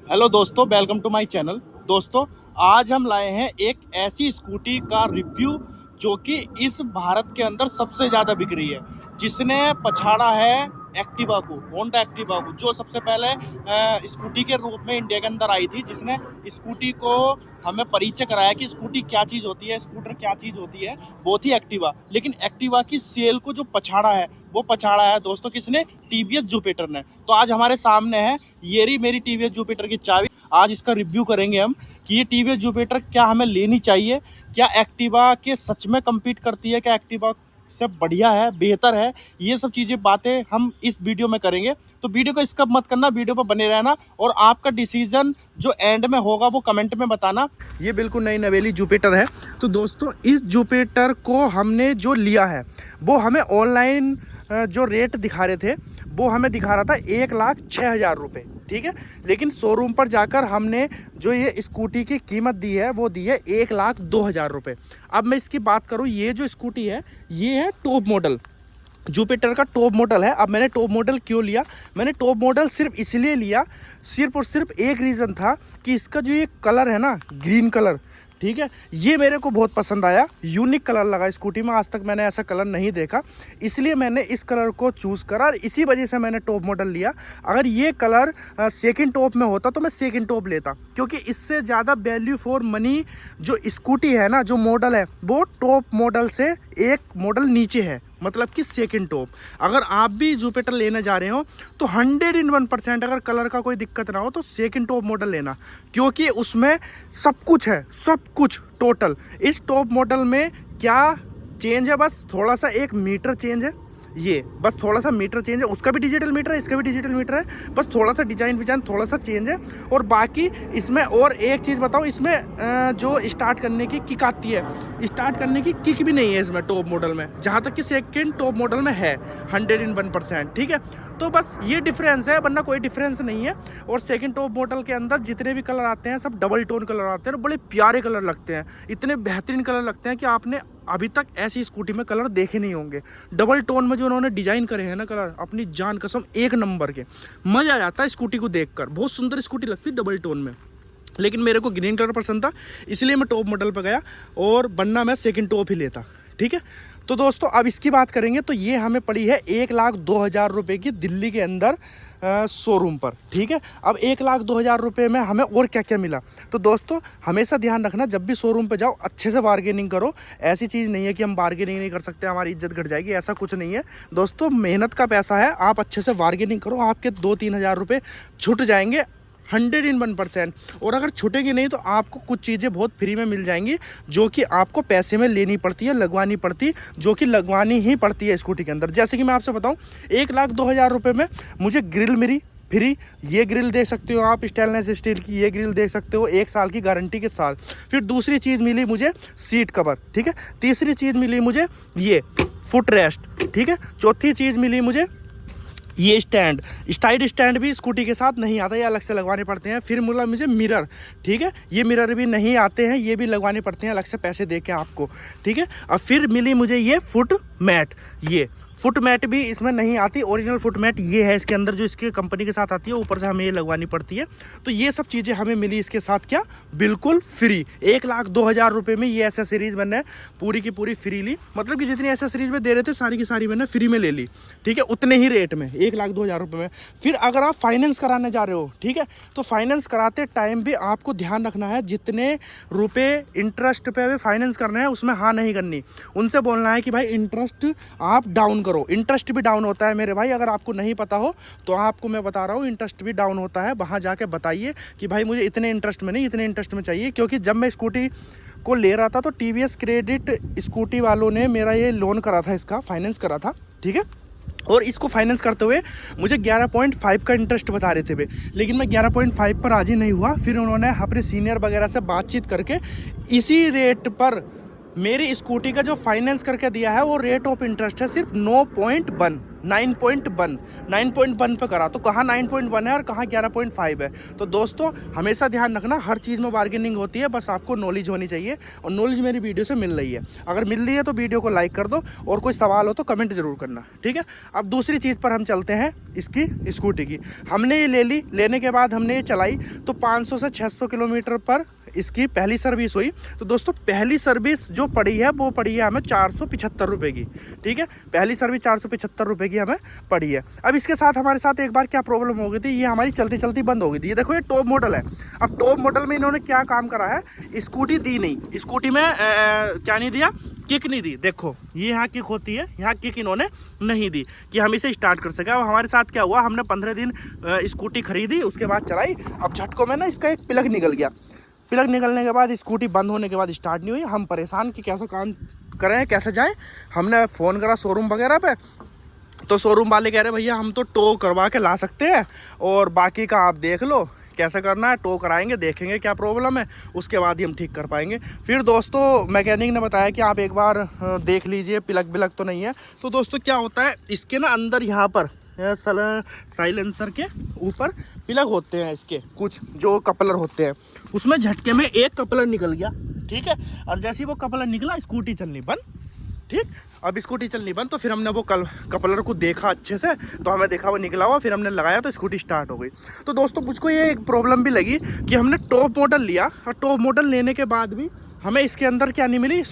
Hello दोस्तों, welcome to my channel. दोस्तों, आज हम लाए हैं एक ऐसी स्कूटी का रिव्यू जो कि इस भारत के अंदर सबसे ज़्यादा बिक रही है, जिसने पछाड़ा है एक्टिवा को, होंडा एक्टिवा को, जो सबसे पहले स्कूटी के रूप में इंडिया के अंदर आई थी, जिसने स्कूटी को हमें परिचय कराया कि स्कूटी क्या चीज़ होती है, स्कूटर क्या चीज़ होती है, वो थी एक्टिवा। लेकिन एक्टिवा की सेल को जो पछाड़ा है, वो पछाड़ा है दोस्तों किसने? टीवीएस जुपिटर ने। तो आज हमारे सामने है ये रही मेरी टीवीएस जुपिटर की चाबी। आज इसका रिव्यू करेंगे हम कि ये टीवीएस जुपिटर क्या हमें लेनी चाहिए, क्या एक्टिवा के सच में कम्पीट करती है, क्या एक्टिवा से बढ़िया है, बेहतर है। ये सब चीज़ें बातें हम इस वीडियो में करेंगे। तो वीडियो को स्किप मत करना, वीडियो पर बने रहना और आपका डिसीजन जो एंड में होगा वो कमेंट में बताना। ये बिल्कुल नई नवेली जुपिटर है। तो दोस्तों, इस जुपिटर को हमने जो लिया है वो हमें ऑनलाइन जो रेट दिखा रहे थे वो हमें दिखा रहा था 1,06,000 रुपये, ठीक है। लेकिन शोरूम पर जाकर हमने जो ये स्कूटी की कीमत दी है वो दी है 1,02,000 रुपये। अब मैं इसकी बात करूँ, ये जो स्कूटी है ये है टॉप मॉडल, जुपिटर का टॉप मॉडल है। अब मैंने टॉप मॉडल क्यों लिया? मैंने टॉप मॉडल सिर्फ इसलिए लिया, सिर्फ और सिर्फ एक रीज़न था कि इसका जो ये कलर है ना, ग्रीन कलर, ठीक है, ये मेरे को बहुत पसंद आया। यूनिक कलर लगा स्कूटी में, आज तक मैंने ऐसा कलर नहीं देखा, इसलिए मैंने इस कलर को चूज़ करा और इसी वजह से मैंने टॉप मॉडल लिया। अगर ये कलर सेकंड टॉप में होता तो मैं सेकंड टॉप लेता, क्योंकि इससे ज़्यादा वैल्यू फॉर मनी जो स्कूटी है ना, जो मॉडल है वो टॉप मॉडल से एक मॉडल नीचे है, मतलब कि सेकंड टॉप। अगर आप भी जुपिटर लेने जा रहे हो तो 101% अगर कलर का कोई दिक्कत ना हो तो सेकंड टॉप मॉडल लेना, क्योंकि उसमें सब कुछ है, सब कुछ टोटल। इस टॉप मॉडल में क्या चेंज है? बस थोड़ा सा एक मीटर चेंज है, ये बस थोड़ा सा मीटर चेंज है। उसका भी डिजिटल मीटर है, इसका भी डिजिटल मीटर है, बस थोड़ा सा डिजाइन थोड़ा सा चेंज है। और बाकी इसमें और एक चीज़ बताऊँ, इसमें जो स्टार्ट करने की किक आती है, स्टार्ट करने की किक भी नहीं है इसमें टॉप मॉडल में, जहाँ तक कि सेकंड टॉप मॉडल में है 101%, ठीक है। तो बस ये डिफरेंस है, वरना कोई डिफरेंस नहीं है। और सेकंड टॉप मॉडल के अंदर जितने भी कलर आते हैं सब डबल टोन कलर आते हैं और बड़े प्यारे कलर लगते हैं, इतने बेहतरीन कलर लगते हैं कि आपने अभी तक ऐसी स्कूटी में कलर देखे नहीं होंगे। डबल टोन में जो उन्होंने डिज़ाइन करे हैं ना कलर, अपनी जान कसम एक नंबर के, मज़ा आ जाता है स्कूटी को देखकर। बहुत सुंदर स्कूटी लगती है डबल टोन में, लेकिन मेरे को ग्रीन कलर पसंद था, इसलिए मैं टॉप मॉडल पर गया, और वरना मैं सेकंड टॉप ही लेता, ठीक है। तो दोस्तों, अब इसकी बात करेंगे तो ये हमें पड़ी है 1,02,000 रुपये की, दिल्ली के अंदर शोरूम पर, ठीक है। अब 1,02,000 रुपये में हमें और क्या क्या मिला? तो दोस्तों, हमेशा ध्यान रखना, जब भी शोरूम पे जाओ अच्छे से बार्गेनिंग करो। ऐसी चीज़ नहीं है कि हम बार्गेनिंग नहीं कर सकते, हमारी इज्जत घट जाएगी, ऐसा कुछ नहीं है दोस्तों। मेहनत का पैसा है, आप अच्छे से बार्गेनिंग करो, आपके 2-3 हज़ार रुपये छूट जाएंगे 101%। और अगर छूटेगी नहीं तो आपको कुछ चीज़ें बहुत फ्री में मिल जाएंगी, जो कि आपको पैसे में लेनी पड़ती है, लगवानी पड़ती, जो कि लगवानी ही पड़ती है स्कूटी के अंदर। जैसे कि मैं आपसे बताऊं, 1,02,000 रुपये में मुझे ग्रिल मिली फ्री। ये ग्रिल देख सकते हो आप, स्टेनलेस स्टील की ये ग्रिल देख सकते हो, 1 साल की गारंटी के साथ। फिर दूसरी चीज़ मिली मुझे सीट कवर, ठीक है। तीसरी चीज़ मिली मुझे ये फुट रेस्ट, ठीक है। चौथी चीज़ मिली मुझे ये स्टैंड, साइड स्टैंड भी स्कूटी के साथ नहीं आता, ये अलग से लगवाने पड़ते हैं। फिर मिला मुझे मिरर, ठीक है, ये मिरर भी नहीं आते हैं, ये भी लगवाने पड़ते हैं अलग से पैसे दे के आपको, ठीक है। और फिर मिली मुझे ये फुट मैट, ये फुट मैट भी इसमें नहीं आती, ओरिजिनल फुट मैट ये है इसके अंदर, जो इसके कंपनी के साथ आती है, ऊपर से हमें ये लगवानी पड़ती है। तो ये सब चीज़ें हमें मिली इसके साथ, क्या बिल्कुल फ्री। 1,02,000 रुपये में ये एसेसरीज़ मैंने पूरी की पूरी फ्री ली, मतलब कि जितनी एसेसरीज़ में दे रहे थे सारी की सारी मैंने फ्री में ले ली, ठीक है, उतने ही रेट में, 1,02,000 रुपये में। फिर अगर आप फाइनेंस कराने जा रहे हो, ठीक है, तो फाइनेंस कराते टाइम भी आपको ध्यान रखना है, जितने रुपये इंटरेस्ट पे फाइनेंस करना है उसमें हाँ नहीं करनी। उनसे बोलना है कि भाई इंटरेस्ट आप डाउन करो। इंटरेस्ट भी डाउन होता है मेरे भाई, अगर आपको नहीं पता हो तो आपको मैं बता रहा हूँ, इंटरेस्ट भी डाउन होता है। वहाँ जाके बताइए कि भाई मुझे इतने इंटरेस्ट में नहीं, इतने इंटरेस्ट में चाहिए। क्योंकि जब मैं स्कूटी को ले रहा था तो टीवीएस क्रेडिट स्कूटी वालों ने मेरा ये लोन करा था, इसका फाइनेंस करा था, ठीक है। और इसको फाइनेंस करते हुए मुझे 11.5 का इंटरेस्ट बता रहे थे वे, लेकिन मैं 11.5 पर राजी नहीं हुआ। फिर उन्होंने अपने सीनियर वगैरह से बातचीत करके इसी रेट पर मेरी स्कूटी का जो फाइनेंस करके दिया है वो रेट ऑफ इंटरेस्ट है सिर्फ 9.1, 9.1 पे करा, तो कहाँ 9.1 है और कहाँ 11.5 है। तो दोस्तों हमेशा ध्यान रखना, हर चीज़ में बार्गेनिंग होती है, बस आपको नॉलेज होनी चाहिए, और नॉलेज मेरी वीडियो से मिल रही है। अगर मिल रही है तो वीडियो को लाइक कर दो, और कोई सवाल हो तो कमेंट ज़रूर करना, ठीक है। अब दूसरी चीज़ पर हम चलते हैं, इसकी स्कूटी की। हमने ये ले ली, लेने के बाद हमने ये चलाई, तो 500 से 600 किलोमीटर पर इसकी पहली सर्विस हुई। तो दोस्तों पहली सर्विस जो पड़ी है वो पड़ी है हमें 475 रुपये की, ठीक है। पहली सर्विस 475 रुपये की हमें पड़ी है। अब इसके साथ हमारे साथ एक बार क्या प्रॉब्लम हो गई थी, ये हमारी चलती चलती बंद हो गई थी। ये देखो, ये टॉप मॉडल है। अब टॉप मॉडल में इन्होंने क्या काम करा है, स्कूटी दी नहीं, स्कूटी में क्या नहीं दिया, किक नहीं दी। देखो ये यहाँ किक होती है, यहाँ किक इन्होंने नहीं दी कि हम इसे स्टार्ट कर सके। अब हमारे साथ क्या हुआ, हमने 15 दिन स्कूटी खरीदी, उसके बाद चलाई। अब झटकों में ना इसका एक प्लग निकल गया। प्लग निकलने के बाद स्कूटी बंद होने के बाद स्टार्ट नहीं हुई। हम परेशान कि कैसा काम करें, कैसे जाएं। हमने फ़ोन करा शोरूम वगैरह पे, तो शोरूम वाले कह रहे भैया हम तो टो करवा के ला सकते हैं, और बाकी का आप देख लो कैसे करना है, टो कराएंगे, देखेंगे क्या प्रॉब्लम है, उसके बाद ही हम ठीक कर पाएंगे। फिर दोस्तों मैकेनिक ने बताया कि आप एक बार देख लीजिए प्लग विलग तो नहीं है। तो दोस्तों क्या होता है, इसके ना अंदर यहाँ पर साइलेंसर के ऊपर प्लग होते हैं, इसके कुछ जो कपलर होते हैं, उसमें झटके में एक कपलर निकल गया, ठीक है। और जैसे ही वो कपलर निकला, स्कूटी चलनी बंद, ठीक। अब स्कूटी चलनी बंद, तो फिर हमने वो कपलर को देखा अच्छे से, तो हमें देखा वो निकला हुआ, फिर हमने लगाया तो स्कूटी स्टार्ट हो गई। तो दोस्तों मुझको ये एक प्रॉब्लम भी लगी कि हमने टॉप मॉडल लिया, और टॉप मॉडल लेने के बाद भी हमें इसके अंदर क्या नहीं मिली,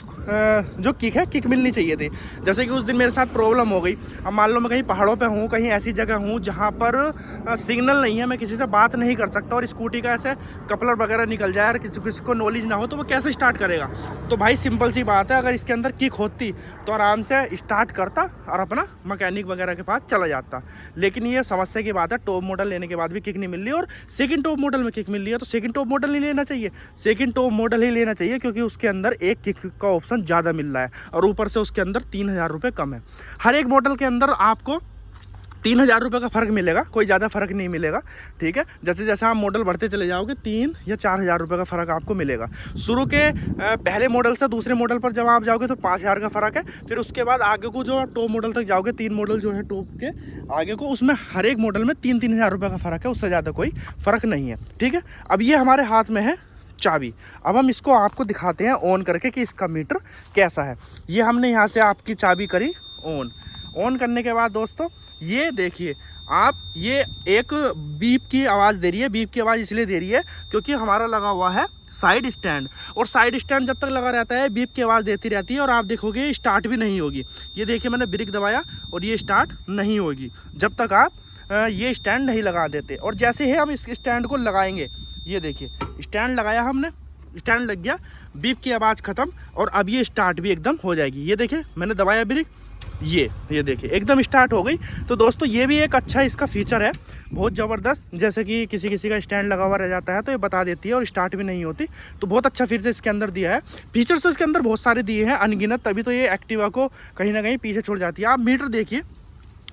जो किक है, किक मिलनी चाहिए थी। जैसे कि उस दिन मेरे साथ प्रॉब्लम हो गई। अब मान लो मैं कहीं पहाड़ों पे हूँ, कहीं ऐसी जगह हूँ जहाँ पर सिग्नल नहीं है, मैं किसी से बात नहीं कर सकता, और स्कूटी का ऐसे कपलर वगैरह निकल जाए और किसी को नॉलेज ना हो, तो वो कैसे स्टार्ट करेगा। तो भाई सिंपल सी बात है, अगर इसके अंदर किक होती तो आराम से स्टार्ट करता और अपना मैकेनिक वगैरह के पास चला जाता। लेकिन ये समस्या की बात है, टॉप मॉडल लेने के बाद भी किक नहीं मिल रही, और सेकंड टॉप मॉडल में किक मिल रही है। तो सेकंड टॉप मॉडल ही लेना चाहिए, सेकंड टॉप मॉडल ही लेना चाहिए, क्योंकि उसके अंदर एक किक का ऑप्शन ज़्यादा मिल रहा है, और ऊपर से उसके अंदर 3000 रुपये कम है। हर एक मॉडल के अंदर आपको 3000 रुपये का फ़र्क मिलेगा, कोई ज़्यादा फ़र्क नहीं मिलेगा, ठीक है। जैसे जैसे आप मॉडल बढ़ते चले जाओगे, 3 या 4000 रुपये का फ़र्क आपको मिलेगा। शुरू के पहले मॉडल से दूसरे मॉडल पर जब आप जाओगे तो 5000 का फ़र्क है। फिर उसके बाद आगे को जो आप टॉप मॉडल तक जाओगे, 3 मॉडल जो है टॉप के आगे को, उसमें हर एक मॉडल में 3-3000 रुपये का फ़र्क है, उससे ज़्यादा कोई फ़र्क नहीं है, ठीक है। अब ये हमारे हाथ में है चाबी। अब हम इसको आपको दिखाते हैं ऑन करके कि इसका मीटर कैसा है। ये हमने यहाँ से आपकी चाबी करी ऑन करने के बाद दोस्तों ये देखिए आप, ये एक बीप की आवाज़ दे रही है। बीप की आवाज़ इसलिए दे रही है क्योंकि हमारा लगा हुआ है साइड स्टैंड, और साइड स्टैंड जब तक लगा रहता है बीप की आवाज़ देती रहती है, और आप देखोगे स्टार्ट भी नहीं होगी। ये देखिए मैंने ब्रेक दबाया और ये स्टार्ट नहीं होगी जब तक आप ये स्टैंड नहीं लगा देते। और जैसे ही हम इस स्टैंड को लगाएंगे, ये देखिए स्टैंड लगाया हमने, स्टैंड लग गया, बीप की आवाज़ ख़त्म, और अब ये स्टार्ट भी एकदम हो जाएगी। ये देखिए मैंने दबाया ब्रेक, ये देखिए एकदम स्टार्ट हो गई। तो दोस्तों ये भी एक अच्छा इसका फीचर है, बहुत ज़बरदस्त। जैसे कि किसी का स्टैंड लगा हुआ रह जाता है तो ये बता देती है और स्टार्ट भी नहीं होती, तो बहुत अच्छा फीचर इसके अंदर दिया है। फीचर्स तो इसके अंदर बहुत सारे दिए हैं अनगिनत, तभी तो ये एक्टिवा को कहीं ना कहीं पीछे छोड़ जाती है। आप मीटर देखिए,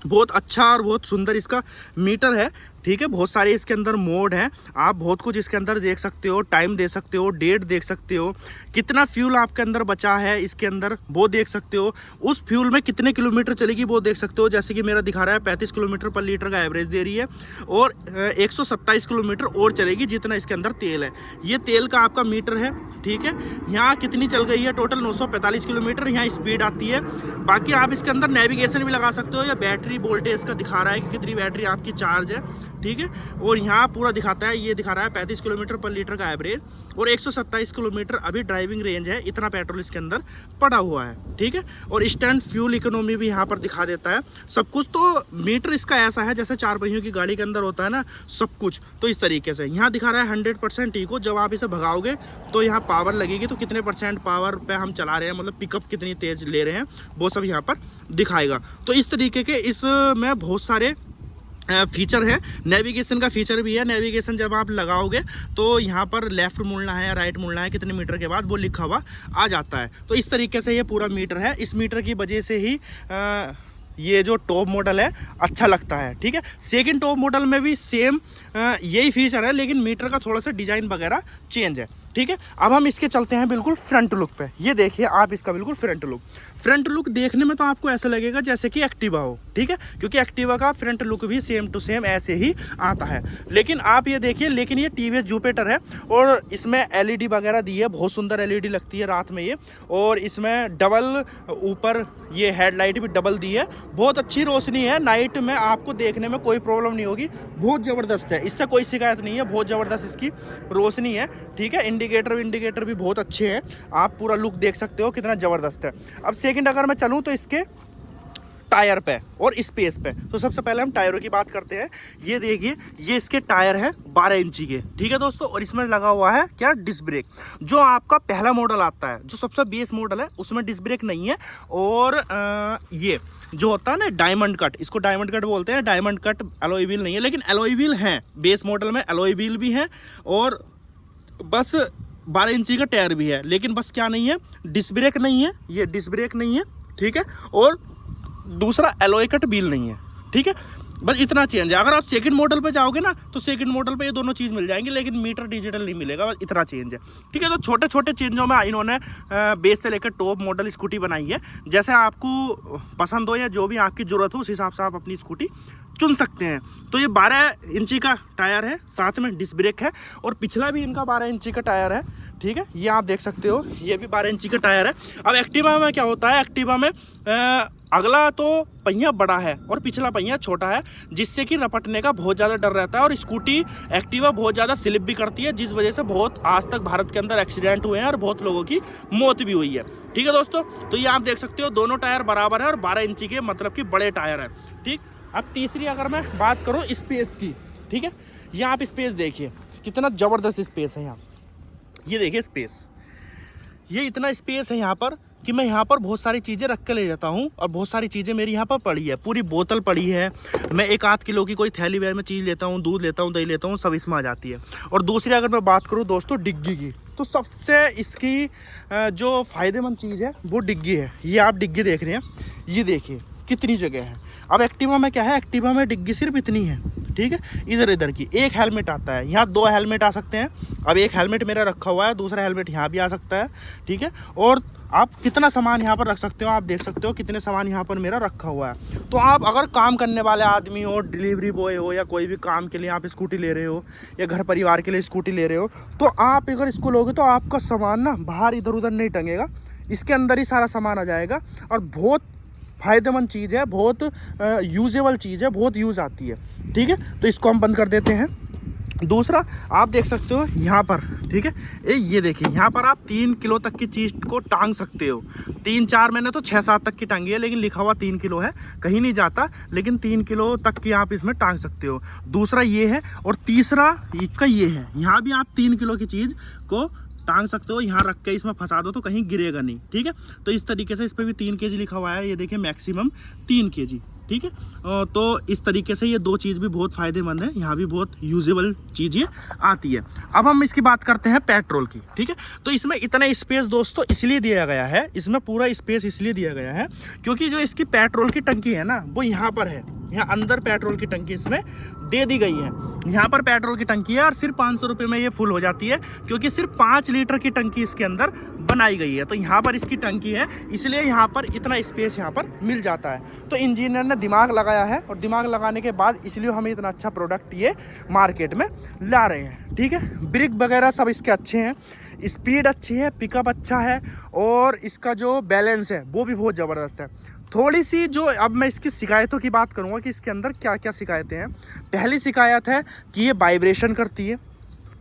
बहुत अच्छा और बहुत सुंदर इसका मीटर है, ठीक है। बहुत सारे इसके अंदर मोड हैं, आप बहुत कुछ इसके अंदर देख सकते हो, टाइम दे सकते हो, डेट देख सकते हो, कितना फ्यूल आपके अंदर बचा है इसके अंदर वो देख सकते हो, उस फ्यूल में कितने किलोमीटर चलेगी वो देख सकते हो। जैसे कि मेरा दिखा रहा है 35 किलोमीटर पर लीटर का एवरेज दे रही है, और 127 किलोमीटर और चलेगी जितना इसके अंदर तेल है। ये तेल का आपका मीटर है, ठीक है। यहाँ कितनी चल गई है टोटल 945 किलोमीटर यहाँ स्पीड आती है। बाकी आप इसके अंदर नेविगेशन भी लगा सकते हो, या बैटरी वोल्टेज का दिखा रहा है कि कितनी बैटरी आपकी चार्ज है, ठीक है। और यहाँ पूरा दिखाता है, ये दिखा रहा है 35 किलोमीटर पर लीटर का एवरेज, और 127 किलोमीटर अभी ड्राइविंग रेंज है, इतना पेट्रोल इसके अंदर पड़ा हुआ है, ठीक है। और इंस्टेंट फ्यूल इकोनॉमी भी यहाँ पर दिखा देता है सब कुछ। तो मीटर इसका ऐसा है जैसे 4 पहियों की गाड़ी के अंदर होता है ना सब कुछ, तो इस तरीके से यहाँ दिखा रहा है 100% इको। जब आप इसे भगाओगे तो यहाँ पावर लगेगी, तो कितने % पावर पे हम चला रहे हैं, मतलब पिकअप कितनी तेज ले रहे हैं वो सब यहाँ पर दिखाएगा। तो इस तरीके के इसमें बहुत सारे फीचर है। नेविगेशन का फीचर भी है, नेविगेशन जब आप लगाओगे तो यहाँ पर लेफ़्ट मुड़ना है या राइट मुड़ना है कितने मीटर के बाद वो लिखा हुआ आ जाता है। तो इस तरीके से ये पूरा मीटर है। इस मीटर की वजह से ही ये जो टॉप मॉडल है अच्छा लगता है, ठीक है। सेकंड टॉप मॉडल में भी सेम यही फीचर है, लेकिन मीटर का थोड़ा सा डिज़ाइन वगैरह चेंज है। ठीक है। अब हम इसके चलते हैं बिल्कुल फ्रंट लुक पे। ये देखिए आप इसका बिल्कुल फ्रंट लुक देखने में तो आपको ऐसा लगेगा जैसे कि एक्टिवा हो, ठीक है, क्योंकि एक्टिवा का फ्रंट लुक भी सेम टू सेम ऐसे ही आता है। लेकिन आप ये देखिए, लेकिन ये टीवीएस जुपिटर है और इसमें एलईडी वगैरह दी है, बहुत सुंदर एलईडी लगती है रात में ये। और इसमें डबल ऊपर ये हेडलाइट भी डबल दी है, बहुत अच्छी रोशनी है, नाइट में आपको देखने में कोई प्रॉब्लम नहीं होगी, बहुत ज़बरदस्त है, इससे कोई शिकायत नहीं है, बहुत ज़बरदस्त इसकी रोशनी है, ठीक है। इंडिकेटर भी बहुत अच्छे हैं, आप पूरा लुक देख सकते हो कितना ज़बरदस्त है। अब सेकंड अगर मैं चलूँ तो इसके टायर पे और स्पेस पे, तो सबसे पहले हम टायरों की बात करते हैं। ये देखिए, ये इसके टायर है 12 इंची के, ठीक है दोस्तों। और इसमें लगा हुआ है क्या, डिस्क ब्रेक। जो आपका पहला मॉडल आता है, जो सबसे बेस मॉडल है, उसमें डिस्क ब्रेक नहीं है। और ये जो होता है ना डायमंड कट, इसको डायमंड कट बोलते हैं, डायमंड कट अलॉय व्हील नहीं है, लेकिन अलॉय व्हील है बेस मॉडल में, अलॉय व्हील भी है और बस 12 इंची का टायर भी है। लेकिन बस क्या नहीं है, डिस्क ब्रेक नहीं है, ये डिस्क ब्रेक नहीं है, ठीक है। और दूसरा एलॉय कट व्हील नहीं है, ठीक है। बस इतना चेंज है। अगर आप सेकंड मॉडल पे जाओगे ना, तो सेकंड मॉडल पे ये दोनों चीज़ मिल जाएंगी, लेकिन मीटर डिजिटल नहीं मिलेगा, बस इतना चेंज है, ठीक है। तो छोटे छोटे चेंजों में इन्होंने बेस से लेकर टॉप मॉडल स्कूटी बनाई है। जैसे आपको पसंद हो या जो भी आपकी ज़रूरत हो, उस हिसाब से आप अपनी स्कूटी चुन सकते हैं। तो ये 12 इंची का टायर है, साथ में डिस्क ब्रेक है और पिछला भी इनका 12 इंची का टायर है, ठीक है। ये आप देख सकते हो, ये भी 12 इंची का टायर है। अब एक्टिवा में क्या होता है, एक्टिवा में अगला तो पहिया बड़ा है और पिछला पहिया छोटा है, जिससे कि रपटने का बहुत ज़्यादा डर रहता है। और स्कूटी एक्टिवा बहुत ज़्यादा स्लिप भी करती है, जिस वजह से बहुत आज तक भारत के अंदर एक्सीडेंट हुए हैं और बहुत लोगों की मौत भी हुई है, ठीक है दोस्तों। तो ये आप देख सकते हो, दोनों टायर बराबर है और 12 इंची के मतलब कि बड़े टायर है, ठीक। अब तीसरी अगर मैं बात करूँ स्पेस की, ठीक है, यहाँ आप स्पेस देखिए कितना ज़बरदस्त स्पेस है यहाँ। ये देखिए स्पेस, ये इतना स्पेस है यहाँ पर कि मैं यहाँ पर बहुत सारी चीज़ें रख के ले जाता हूँ और बहुत सारी चीज़ें मेरी यहाँ पर पड़ी है, पूरी बोतल पड़ी है। मैं 1-8 किलो की कोई थैली वैली में चीज़ लेता हूँ, दूध लेता हूँ, दही लेता हूँ, सब इसमें आ जाती है। और दूसरी अगर मैं बात करूँ दोस्तों डिग्गी की, तो सबसे इसकी जो फ़ायदेमंद चीज़ है वो डिग्गी है। ये आप डिग्गी देख रहे हैं, ये देखिए कितनी जगह है। अब एक्टिवा में क्या है, एक्टिवा में डिग्गी सिर्फ इतनी है, ठीक है, इधर इधर की। एक हेलमेट आता है, यहाँ 2 हेलमेट आ सकते हैं। अब एक हेलमेट मेरा रखा हुआ है, दूसरा हेलमेट यहाँ भी आ सकता है, ठीक है। और आप कितना सामान यहाँ पर रख सकते हो, आप देख सकते हो कितने सामान यहाँ पर मेरा रखा हुआ है। तो आप अगर काम करने वाले आदमी हो, डिलीवरी बॉय हो, या कोई भी काम के लिए आप स्कूटी ले रहे हो, या घर परिवार के लिए स्कूटी ले रहे हो, तो आप अगर इसको लोगे तो आपका सामान ना बाहर इधर उधर नहीं टंगेगा, इसके अंदर ही सारा सामान आ जाएगा। और बहुत फ़ायदेमंद चीज़ है, बहुत यूजेबल चीज़ है, बहुत यूज़ आती है, ठीक है। तो इसको हम बंद कर देते हैं। दूसरा आप देख सकते हो यहाँ पर, ठीक है, ये देखिए यहाँ पर आप 3 किलो तक की चीज़ को टांग सकते हो। 3-4 मैंने तो 6-7 तक की टांगी है, लेकिन लिखा हुआ 3 किलो है, कहीं नहीं जाता, लेकिन 3 किलो तक की आप इसमें टांग सकते हो। दूसरा ये है, और तीसरा इसका ये है, यहाँ भी आप 3 किलो की चीज़ को टांग सकते हो, यहाँ रख के इसमें फंसा दो तो कहीं गिरेगा नहीं, ठीक है। तो इस तरीके से इस पर भी 3 kg लिखा हुआ है, ये देखिए मैक्सिमम 3 kg, ठीक है। तो इस तरीके से ये 2 चीज़ भी बहुत फ़ायदेमंद है, यहाँ भी बहुत यूजेबल चीज़ें आती है। अब हम इसकी बात करते हैं पेट्रोल की, ठीक है। तो इसमें इतना स्पेस दोस्तों इसलिए दिया गया है, इसमें पूरा स्पेस इसलिए दिया गया है क्योंकि जो इसकी पेट्रोल की टंकी है ना, वो यहाँ पर है, यहाँ अंदर पेट्रोल की टंकी इसमें दे दी गई है। यहाँ पर पेट्रोल की टंकी है और सिर्फ 500 रुपये में ये फुल हो जाती है, क्योंकि सिर्फ 5 लीटर की टंकी इसके अंदर बनाई गई है। तो यहाँ पर इसकी टंकी है, इसलिए यहाँ पर इतना स्पेस यहाँ पर मिल जाता है। तो इंजीनियर ने दिमाग लगाया है, और दिमाग लगाने के बाद इसलिए हमें इतना अच्छा प्रोडक्ट ये मार्केट में ला रहे हैं, ठीक है। ब्रेक वगैरह सब इसके अच्छे हैं, स्पीड अच्छी है, पिकअप अच्छा है, और इसका जो बैलेंस है वो भी बहुत ज़बरदस्त है। थोड़ी सी जो, अब मैं इसकी शिकायतों की बात करूंगा कि इसके अंदर क्या क्या शिकायतें हैं। पहली शिकायत है कि ये वाइब्रेशन करती है,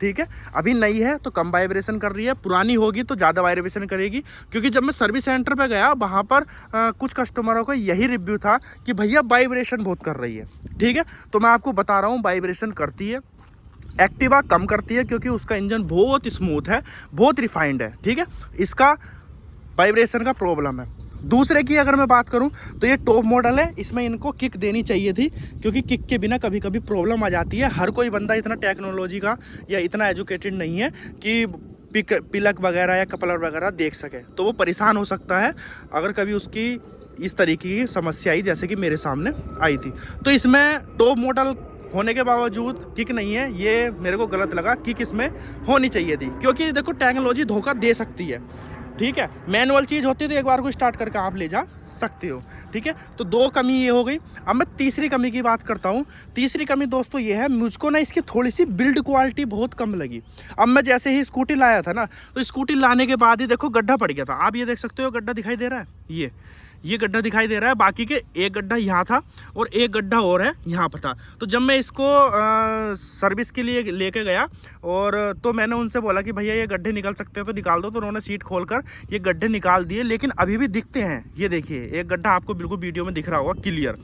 ठीक है। अभी नई है तो कम वाइब्रेशन कर रही है, पुरानी होगी तो ज़्यादा वाइब्रेशन करेगी। क्योंकि जब मैं सर्विस सेंटर पे गया, वहाँ पर कुछ कस्टमरों को यही रिव्यू था कि भैया वाइब्रेशन बहुत कर रही है, ठीक है। तो मैं आपको बता रहा हूँ, वाइब्रेशन करती है। एक्टिवा कम करती है क्योंकि उसका इंजन बहुत स्मूथ है, बहुत रिफाइंड है, ठीक है। इसका वाइब्रेशन का प्रॉब्लम है। दूसरे की अगर मैं बात करूं तो ये टॉप मॉडल है, इसमें इनको किक देनी चाहिए थी, क्योंकि किक के बिना कभी कभी प्रॉब्लम आ जाती है। हर कोई बंदा इतना टेक्नोलॉजी का या इतना एजुकेटेड नहीं है कि पिलक वगैरह या कपलर वगैरह देख सके, तो वो परेशान हो सकता है अगर कभी उसकी इस तरीके की समस्या आई जैसे कि मेरे सामने आई थी। तो इसमें टॉप मॉडल होने के बावजूद किक नहीं है, ये मेरे को गलत लगा। किक इसमें होनी चाहिए थी, क्योंकि देखो टेक्नोलॉजी धोखा दे सकती है, ठीक है। मैनुअल चीज़ होती है तो एक बार को स्टार्ट करके आप ले जा सकते हो, ठीक है। तो 2 कमी ये हो गई। अब मैं तीसरी कमी की बात करता हूँ। तीसरी कमी दोस्तों ये है, मुझको ना इसकी थोड़ी सी बिल्ड क्वालिटी बहुत कम लगी। अब मैं जैसे ही स्कूटी लाया था ना, तो स्कूटी लाने के बाद ही देखो गड्ढा पड़ गया था। आप ये देख सकते हो, गड्ढा दिखाई दे रहा है, ये गड्ढा दिखाई दे रहा है। बाकी के एक गड्ढा यहाँ था और एक गड्ढा और है यहाँ पर था। तो जब मैं इसको सर्विस के लिए लेके गया और तो मैंने उनसे बोला कि भैया ये गड्ढे निकल सकते हैं तो निकाल दो। तो उन्होंने सीट खोलकर ये गड्ढे निकाल दिए, लेकिन अभी भी दिखते हैं। ये देखिए, एक गड्ढा आपको बिल्कुल वीडियो में दिख रहा होगा क्लियर,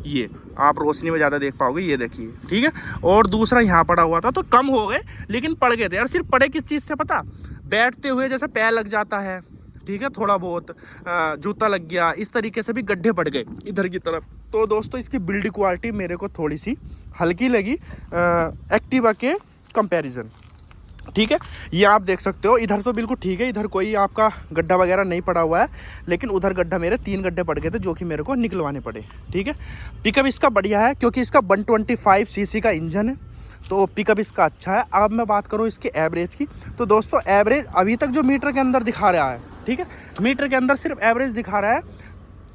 ये आप रोशनी में ज़्यादा देख पाओगे, ये देखिए, ठीक है। और दूसरा यहाँ पड़ा हुआ था, तो कम हो गए लेकिन पड़ गए थे यार। सिर्फ पड़े किस चीज़ से पता, बैठते हुए जैसे पैर लग जाता है, ठीक है, थोड़ा बहुत जूता लग गया, इस तरीके से भी गड्ढे पड़ गए इधर की तरफ। तो दोस्तों इसकी बिल्ड क्वालिटी मेरे को थोड़ी सी हल्की लगी एक्टिवा के कंपैरिजन, ठीक है। ये आप देख सकते हो, इधर तो बिल्कुल ठीक है, इधर कोई आपका गड्ढा वगैरह नहीं पड़ा हुआ है, लेकिन उधर गड्ढा मेरे 3 गड्ढे पड़ गए थे जो कि मेरे को निकलवाने पड़े, ठीक है। पिकअप इसका बढ़िया है क्योंकि इसका 125 सीसी का इंजन है, तो पिकअप इसका अच्छा है। अब मैं बात करूँ इसके एवरेज की, तो दोस्तों एवरेज अभी तक जो मीटर के अंदर दिखा रहा है, ठीक है, मीटर के अंदर सिर्फ एवरेज दिखा रहा है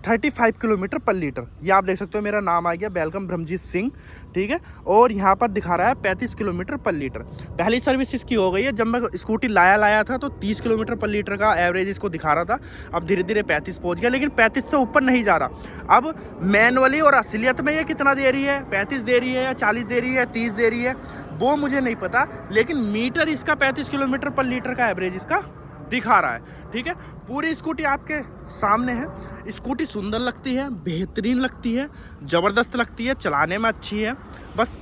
35 किलोमीटर पर लीटर। ये आप देख सकते हो, मेरा नाम आ गया वेलकम ब्रह्मजीत सिंह, ठीक है। और यहाँ पर दिखा रहा है 35 किलोमीटर पर लीटर। पहली सर्विस इसकी हो गई है। जब मैं स्कूटी लाया था तो 30 किलोमीटर पर लीटर का एवरेज इसको दिखा रहा था। अब धीरे धीरे 35 पहुँच गया, लेकिन 35 से ऊपर नहीं जा रहा। अब मैनुअली और असलियत में ये कितना दे रही है, 35 दे रही है या 40 दे रही है, 30 दे रही है, वो मुझे नहीं पता, लेकिन मीटर इसका 35 किलोमीटर पर लीटर का एवरेज इसका दिखा रहा है, ठीक है। पूरी स्कूटी आपके सामने है। स्कूटी सुंदर लगती है, बेहतरीन लगती है, ज़बरदस्त लगती है, चलाने में अच्छी है। बस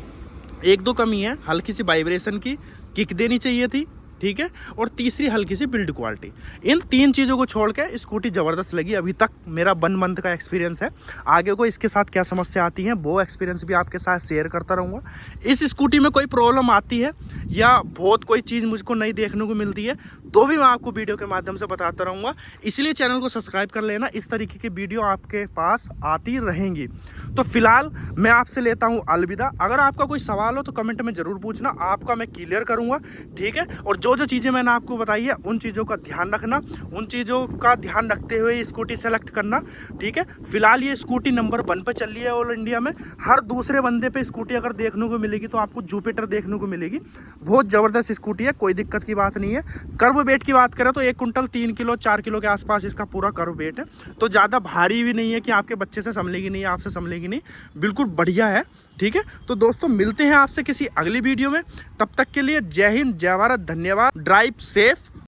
1-2 कमी है, हल्की सी वाइब्रेशन की, किक देनी चाहिए थी, ठीक है। और तीसरी हल्की सी बिल्ड क्वालिटी। इन 3 चीज़ों को छोड़ के स्कूटी ज़बरदस्त लगी। अभी तक मेरा 1 मंथ का एक्सपीरियंस है। आगे को इसके साथ क्या समस्या आती है वो एक्सपीरियंस भी आपके साथ शेयर करता रहूँगा। इस स्कूटी में कोई प्रॉब्लम आती है या बहुत कोई चीज़ मुझको नहीं देखने को मिलती है तो भी मैं आपको वीडियो के माध्यम से बताता रहूँगा। इसलिए चैनल को सब्सक्राइब कर लेना, इस तरीके की वीडियो आपके पास आती रहेंगी। तो फिलहाल मैं आपसे लेता हूँ अलविदा। अगर आपका कोई सवाल हो तो कमेंट में ज़रूर पूछना, आपका मैं क्लियर करूँगा, ठीक है। और जो चीज़ें मैंने आपको बताई है उन चीज़ों का ध्यान रखना, उन चीज़ों का ध्यान रखते हुए ये स्कूटी सेलेक्ट करना, ठीक है। फिलहाल ये स्कूटी नंबर 1 पर चल रही है ऑल इंडिया में। हर दूसरे बंदे पे स्कूटी अगर देखने को मिलेगी तो आपको जुपिटर देखने को मिलेगी। बहुत ज़बरदस्त स्कूटी है, कोई दिक्कत की बात नहीं है। कर्व वेट की बात करें तो 1 कुंटल 3 किलो 4 किलो के आसपास इसका पूरा कर्व वेट है। तो ज़्यादा भारी भी नहीं है कि आपके बच्चे से संभलेगी नहीं, आपसे संभलेगी नहीं, बिल्कुल बढ़िया है, ठीक है। तो दोस्तों मिलते हैं आपसे किसी अगली वीडियो में, तब तक के लिए जय हिंद, जय भारत, धन्यवाद। Drive safe.